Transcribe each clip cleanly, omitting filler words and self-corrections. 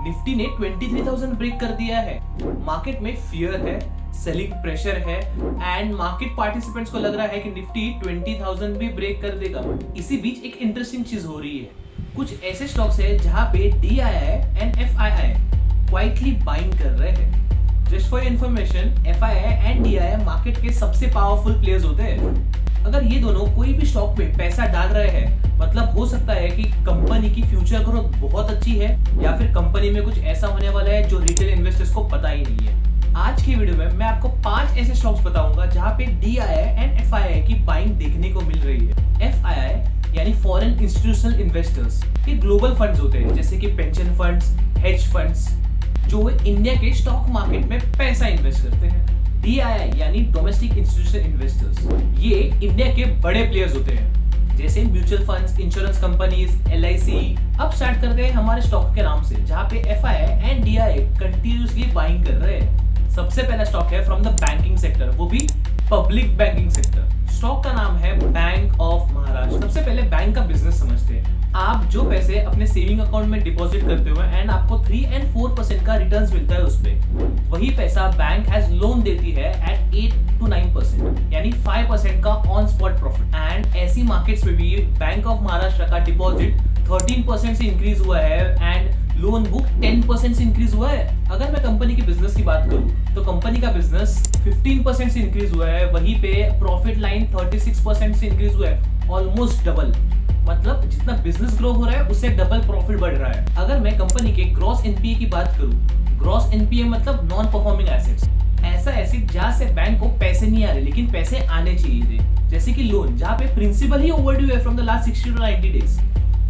Nifty ने 23,000 break कर दिया है। मार्केट में फियर है, सेलिंग प्रेशर है एंड मार्केट पार्टिसिपेंट्स को लग रहा है कि निफ्टी 20,000 भी ब्रेक कर देगा। इसी बीच एक इंटरेस्टिंग चीज हो रही है, कुछ ऐसे स्टॉक्स है जहां पे DII and FII quietly buying कर रहे हैं। Just for information, FII and DII market के सबसे पावरफुल प्लेयर्स होते हैं। अगर ये दोनों कोई भी स्टॉक पे पैसा डाल रहे हैं, मतलब हो सकता है कि कंपनी की फ्यूचर ग्रोथ बहुत अच्छी है या फिर कंपनी में कुछ ऐसा होने वाला है जो रिटेल इन्वेस्टर्स को पता ही नहीं है। आज की वीडियो में मैं आपको 5 ऐसे स्टॉक्स बताऊंगा जहां पे DII एंड FII की बाइंग देखने को मिल रही है। FII यानी फॉरेन इंस्टीट्यूशनल इन्वेस्टर्स, ये ग्लोबल फंड्स होते हैं जैसे कि पेंशन फंड्स, हेज फंड्स, जो इंडिया के स्टॉक मार्केट में पैसा इन्वेस्ट करते हैं। DII यानी डोमेस्टिक इंस्टीट्यूशनल इन्वेस्टर्स, ये इंडिया के बड़े प्लेयर्स होते हैं जैसे mutual funds, insurance companies, LIC। अब स्टार्ट करते हैं हमारे स्टॉक के नाम से, जहां पे FII and DII continuously buying कर रहे हैं। सबसे पहला स्टॉक है फ्रॉम द बैंकिंग सेक्टर, वो भी पब्लिक बैंकिंग सेक्टर। स्टॉक का नाम है बैंक ऑफ महाराष्ट्र। सबसे पहले बैंक का बिजनेस समझते हैं। आप जो पैसे अपने सेविंग अकाउंट में डिपॉजिट करते हो एंड आपको 3 and 4% का रिटर्न्स मिलता है उसपे, वही पैसा बैंक हैज लोन देती है एट 8 to 9%, यानी 5% का ऑन स्पॉट प्रॉफिट। एंड ऐसी मार्केट्स में भी बैंक ऑफ महाराष्ट्र का डिपॉजिट 13% से इंक्रीज हुआ है एंड लोन बुक 10% से इंक्रीज हुआ है। अगर मैं कंपनी के बिजनेस की बात करूं तो कंपनी का बिजनेस 15% से इंक्रीज हुआ है, वहीं पे प्रॉफिट लाइन 36% से इंक्रीज हुआ है, ऑलमोस्ट डबल। मतलब जितना बिजनेस ग्रो हो रहा है उससे डबल प्रॉफिट बढ़ रहा है। अगर मैं कंपनी के ग्रॉस NPA की बात करूं, ग्रॉस NPA मतलब नॉन परफॉर्मिंग एसेट्स, ऐसा एसेट जहां से बैंक को पैसे नहीं आ रहे लेकिन पैसे आने चाहिए थे, जैसे कि लोन जहां पे प्रिंसिपल ही ओवरड्यू है from the last 60 to 90 days.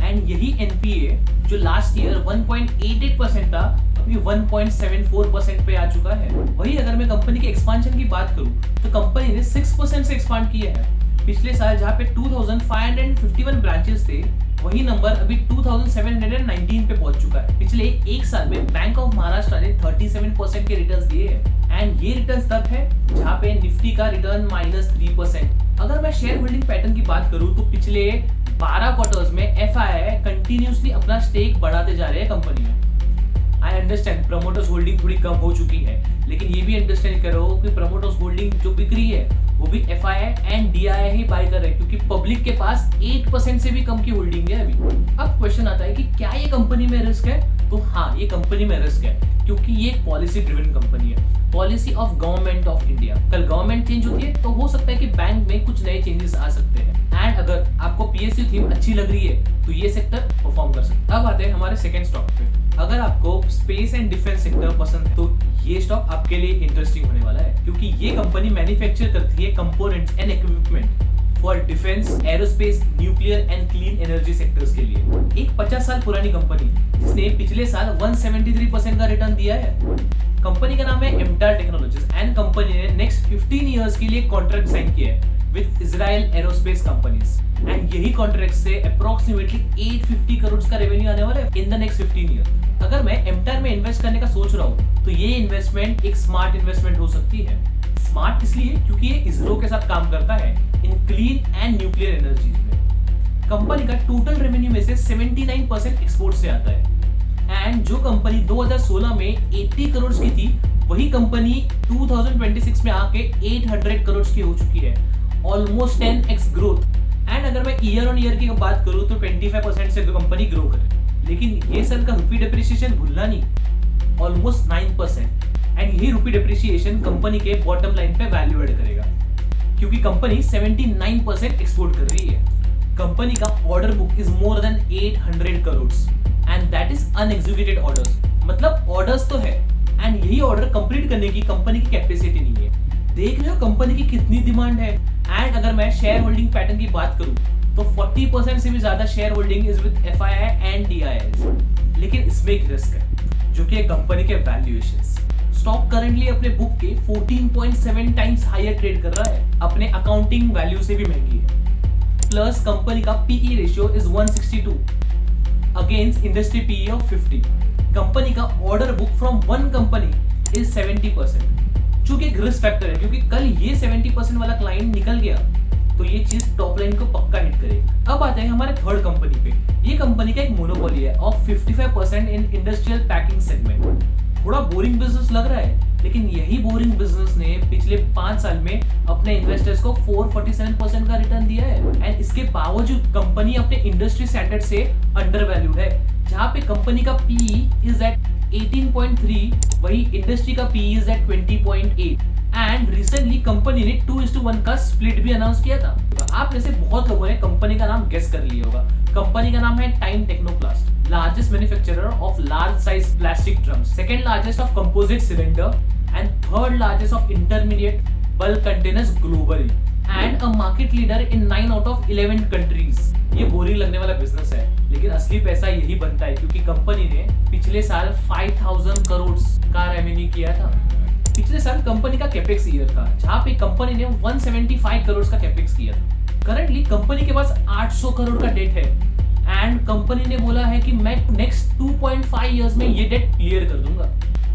And यही NPA जो लास्ट ईयर 1.88% था, अभी 1.74% पे आ चुका है। वही अगर मैं कंपनी के एक्सपांशन की बात करूं तो कंपनी ने 6% से एक्सपांड किया है। पिछले साल जहां पे 2551 ब्रांचेस थे, वही नंबर अभी 2719 पे पहुंच चुका है। पिछले एक साल में बैंक ऑफ महाराष्ट्र ने 37% के रिटर्न्स दिए हैं एंड ये रिटर्न्स तब है जहां पे निफ्टी का रिटर्न -3%। अगर मैं शेयर होल्डिंग पैटर्न की बात करूं तो पिछले 12 क्वार्टर्स में FII कंटिन्यूसली अपना स्टेक बढ़ाते जा रहे हैं कंपनी में। आई अंडरस्टैंड प्रमोटर्स होल्डिंग थोड़ी कम हो चुकी है, लेकिन ये भी अंडरस्टैंड करो कि प्रमोटर्स होल्डिंग जो बिक रही है वो भी FII एंड DII ही बाय कर रहे हैं, क्योंकि पब्लिक के पास 8% से भी कम की होल्डिंग है अभी। अब क्वेश्चन आता है कि क्या ये कंपनी में रिस्क है? तो हाँ, ये कंपनी में रिस्क है, क्योंकि ये एक पॉलिसी ड्रिवन कंपनी है, policy of government of India. कल गवर्नमेंट चेंज होती है तो हो सकता है कि बैंक में कुछ नए चेंजेस आ सकते हैं। एंड अगर आपको PSU थीम अच्छी लग रही है तो ये सेक्टर परफॉर्म कर सकता है। अब आते हैं हमारे सेकंड स्टॉक पे। अगर आपको स्पेस एंड डिफेंस सेक्टर पसंद है तो ये स्टॉक आपके लिए इंटरेस्टिंग होने वाला है, क्योंकि ये कंपनी मैन्युफैक्चर करती है components and equipment for defence, aerospace, nuclear and clean energy sectors के लिए। एक 50 साल पुरानी कंपनी जिसने पिछले साल 173% का रिटर्न दिया है। कंपनी का नाम है MTAR टेक्नोलॉजीज एंड कंपनी ने नेक्स्ट 15 इयर्स के लिए कॉन्ट्रैक्ट साइन किया है with Israel aerospace companies. And यही कॉन्ट्रैक्ट से अप्रोक्सीमेटली 850 करोड़ का रेवेन्यू आने वाला है इन द नेक्स्ट 15 ईयर। अगर मैं MTAR में इन्वेस्ट करने का सोच रहा हूँ तो ये इन्वेस्टमेंट एक स्मार्ट इन्वेस्टमेंट हो सकती है। स्मार्ट इसलिए क्योंकि ये इसरो के साथ काम करता है in clean and nuclear energy में। कंपनी का टोटल रेवेन्यू में से 79% एक्सपोर्ट से आता है। एंड जो कंपनी 2016 में 80 करोड़ की थी, वही कंपनी 2026 में आके 800 करोड़ की हो चुकी है, ऑलमोस्ट 10x ग्रोथ। एंड अगर मैं ईयर ऑन ईयर की बात करूं तो 25% से कंपनी ग्रो करे, लेकिन ये साल का रुपी डेप्रिसिएशन भूलना नहीं, ऑलमोस्ट 9%। एंड यही रुपी डेप्रिसिएशन कंपनी के बॉटम लाइन पे वैल्यू ऐड करेगा, क्योंकि कंपनी 79% एक्सपोर्ट कर रही है। कंपनी का order book is more than 800 crore and that is unexecuted orders. मतलब ऑर्डर्स तो है एंड यही ऑर्डर कंप्लीट करने की कंपनी की कैपेसिटी नहीं है। देख रहे हो कंपनी की कितनी डिमांड है। एंड अगर मैं शेयर होल्डिंग पैटर्न की बात करूं तो 40% से भी ज्यादा share holding is with FII and DII, लेकिन इसमें एक रिस्क है जो कि कंपनी के वैल्यूएशंस। स्टॉक करंटली अपने बुक के 14.7 टाइम्स हायर ट्रेड कर रहा है, अपने अकाउंटिंग वैल्यू से भी महंगी है। प्लस कंपनी का PE ratio is 162 against industry PE of 50। Company का order book from one company is 70%, जो कि एक रिस्क फैक्टर है, क्योंकि कल ये 70% वाला क्लाइंट निकल गया तो ये चीज टॉप लाइन को पक्का हिट करेगी। अब आते हैं हमारे थर्ड कंपनी पे। ये कंपनी का एक मोनोपोली है of 55% in industrial packing segment. थोड़ा बोरिंग बिजनेस लग रहा है, लेकिन यही बोरिंग बिजनेस ने पिछले 5 साल में अपने इन्वेस्टर्स को 447% का रिटर्न दिया है। एंड इसके बावजूद कंपनी अपने इंडस्ट्री स्टैंडर्ड से अंडर वैल्यूड है। जहां पे कंपनी का पीई इज एट 18.3, वही इंडस्ट्री का PE is at 20.8। And recently company ने 2:1 का स्प्लिट भी अनाउंस किया था। आप में से बहुत लोगों ने कंपनी का नाम गेस कर लिया होगा। कंपनी का नाम है time Technoplast, largest manufacturer of large size plastic drums, second largest of composite cylinder and third largest of intermediate bulk containers globally and a market leader in 9 out of 11 countries. ये boring लगने वाला business है, लेकिन असली पैसा यही बनता है क्योंकि कंपनी ने पिछले साल 5000 करोड़ का रेवेन्यू किया था। पिछले साल कंपनी का कैपेक्स ईयर था, जहां पे कंपनी ने 175 करोड़ का कैपेक्स किया था। करंटली कंपनी के पास 800 करोड़ का डेट है एंड कंपनी ने बोला है कि मैं नेक्स्ट 2.5 इयर्स में ये डेट क्लियर कर दूंगा,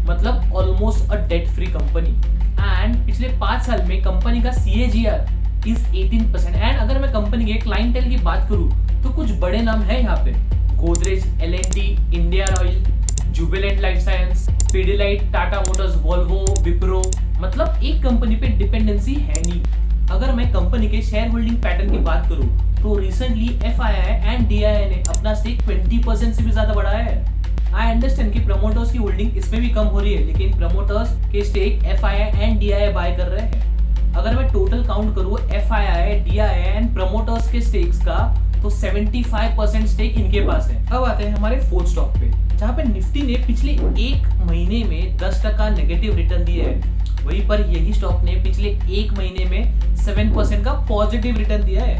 मतलब almost a debt free company. And पिछले 5 साल में कंपनी का CAGR इज 18%। एंड अगर मैं कंपनी के क्लाइंटेल की बात करूं तो कुछ बड़े नाम है यहाँ पे, Godrej, L&T, Indian oil, Jubilant life science, Pidilite, Tata motors, Volvo, Wipro. मतलब एक कंपनी पे डिपेंडेंसी है नहीं। अगर मैं कंपनी के शेयर होल्डिंग पैटर्न की बात करूं तो रिसेंटली FII एंड DII ने अपना स्टेक 20% से भी ज्यादा बढ़ाया है। आई अंडरस्टैंड कि प्रमोटर्स की होल्डिंग इसमें भी कम हो रही है, लेकिन प्रमोटर्स के stake FII and DII buy कर रहे हैं। अगर मैं टोटल काउंट करूं FII, DII एंड प्रमोटर्स के स्टेक्स का, तो 75% स्टेक इनके पास है। अब आते हैं हमारे फोर्थ स्टॉक पे, जहां पे निफ्टी ने पिछले एक महीने में 10% नेगेटिव रिटर्न दिया है। वहीं पर यही स्टॉक ने पिछले एक महीने में 7% का पॉजिटिव रिटर्न दिया है।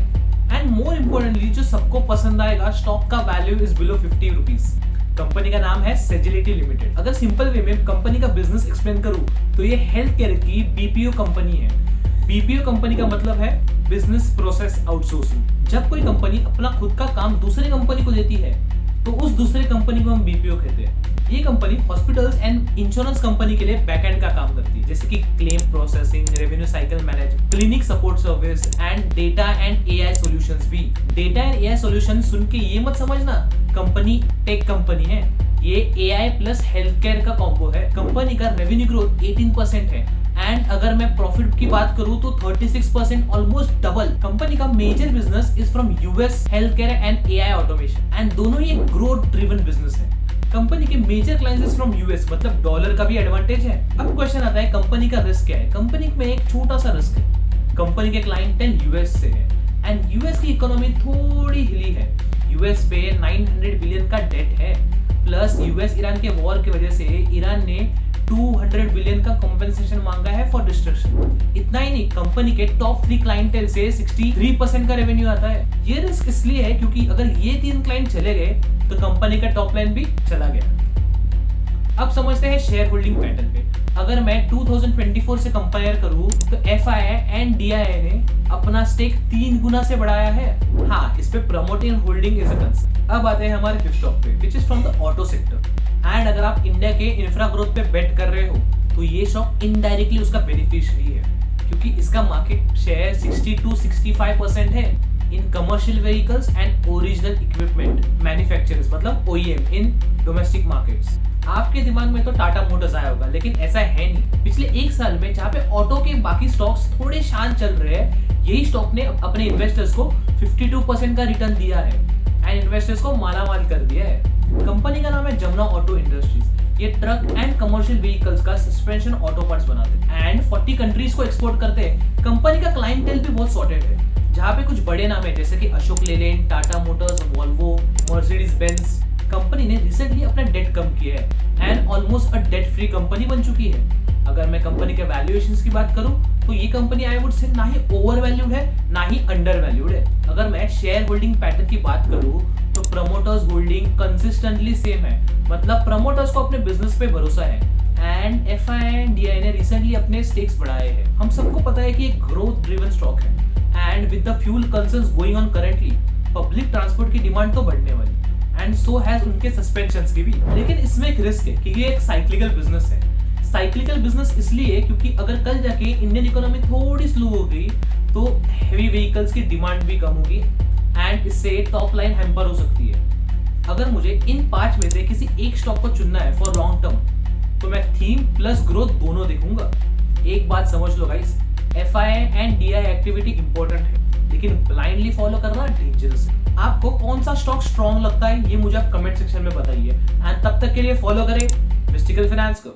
एंड मोर इम्पोर्टेंटली जो सबको पसंद आएगा, स्टॉक का value is below 50 rupees. Company का नाम है सेजिलिटी लिमिटेड। अगर सिंपल वे में कंपनी का बिजनेस एक्सप्लेन करूं तो ये हेल्थ केयर की BPO कंपनी है। BPO कंपनी का मतलब है बिजनेस प्रोसेस आउटसोर्सिंग। जब कोई कंपनी अपना खुद का काम दूसरे कंपनी को देती है तो उस दूसरे कंपनी को हम BPO कहते हैं। ये company hospitals and insurance company के लिए बैकएंड का काम करती है, जैसे कि claim processing, revenue cycle management, clinic support service and data and AI solutions भी। डेटा एंड AI सॉल्यूशन सुन के ये मत समझना कंपनी टेक कंपनी है, ये AI प्लस हेल्थ केयर का कॉम्बो है। कंपनी का रेवेन्यू ग्रोथ 18% है एंड अगर मैं प्रॉफिट की बात करूं तो 36%, ऑलमोस्ट डबल। कंपनी का major business is from US health care and AI automation and दोनों ही ग्रोथ ड्रिवन बिजनेस है। कंपनी के major clients is from US, मतलब डॉलर का भी एडवांटेज है। अब क्वेश्चन आता है कंपनी का रिस्क क्या है। कंपनी में एक छोटा सा रिस्क है, कंपनी के क्लाइंटेल US से है एंड US की इकोनॉमी थोड़ी हिली है। US पे 900 बिलियन का डेट है, प्लस US ईरान के वॉर की वजह से ईरान ने 200 बिलियन का कॉम्पेंसेशन मांगा है फॉर डिस्ट्रक्शन। इतना ही नहीं, कंपनी के टॉप 3 क्लाइंटेल से 63% का रेवेन्यू आता है। ये रिस्क इसलिए है क्योंकि अगर ये 3 क्लाइंट चले गए तो कंपनी का टॉप लाइन भी चला गया। अब समझते हैं शेयर होल्डिंग पैटर्न पे। अगर मैं 2024 से कंपेयर करूं तो FII एंड DII ने अपना स्टेक 3 गुना से बढ़ाया है। हाँ, इस पे promoting holding is a concern. अब आते हैं हमारे फिफ्थ स्टॉक पे, which is from the auto sector. And अगर आप इंडिया के इंफ्रा ग्रोथ पे बेट कर रहे हो तो ये स्टॉक इनडायरेक्टली उसका बेनिफिशियरी है, क्योंकि इसका मार्केट शेयर 60-65% है in commercial vehicles and original equipment manufacturers, मतलब OEM इन डोमेस्टिक मार्केट्स। आपके दिमाग में तो टाटा मोटर्स आया होगा, लेकिन ऐसा है नहीं। पिछले एक साल में जहाँ पे ऑटो के बाकी स्टॉक्स थोड़े शांत चल रहे हैं, यही स्टॉक ने अपने इन्वेस्टर्स को 52% का रिटर्न दिया है एंड इन्वेस्टर्स को मालामाल कर दिया है। कंपनी का नाम है जमुना ऑटो इंडस्ट्रीज। ये ट्रक एंड कमर्शियल व्हीकल्स का सस्पेंशन ऑटो पार्ट्स बनाते हैं एंड 40 कंट्रीज को एक्सपोर्ट करते हैं। कंपनी का क्लाइंटेल भी बहुत सॉर्टेड है, जहाँ पे कुछ बड़े नाम है जैसे कि Ashok Leyland, Tata motors, Volvo, Mercedes Benz. Company ने रिसेंटली अपना डेट कम किया है and almost a debt free company बन चुकी है। अगर मैं कंपनी के वैल्यूएशंस की बात करूं तो ये कंपनी आई वुड से ना ही ओवर वैल्यूड है ना ही अंडर वैल्यूड है। अगर मैं शेयर होल्डिंग पैटर्न की बात करूं तो प्रमोटर्स होल्डिंग कंसिस्टेंटली सेम है, मतलब प्रमोटर्स को अपने बिजनेस पे भरोसा है एंड FII एंड DII ने रिसेंटली अपने स्टेक्स बढ़ाए हैं। हम सबको पता है कि एक ग्रोथ ड्रिवन स्टॉक है and with the fuel concerns going on currently, public transport की डिमांड तो बढ़ने वाली एंड सो हैज उनके सस्पेंशंस की भी। लेकिन इसमें एक रिस्क है कि ये एक साइक्लिकल बिजनेस है। साइक्लिकल बिजनेस इसलिए क्योंकि अगर कल जाके इंडियन इकोनॉमी थोड़ी स्लो हो गई तो हेवी व्हीकल्स की डिमांड भी कम होगी एंड इससे टॉप लाइन हैम्पर हो सकती है। अगर मुझे इन 5 में से किसी एक स्टॉक को चुनना है फॉर लॉन्ग टर्म तो मैं थीम प्लस ग्रोथ दोनों देखूंगा। एक बात समझ लो guys, FI and DI activity important है लेकिन ब्लाइंडली फॉलो करना डेंजरस है। आपको कौन सा स्टॉक स्ट्रॉन्ग लगता है ये मुझे आप कमेंट सेक्शन में बताइए एंड तब तक के लिए फॉलो करें मिस्टिकल फाइनेंस को।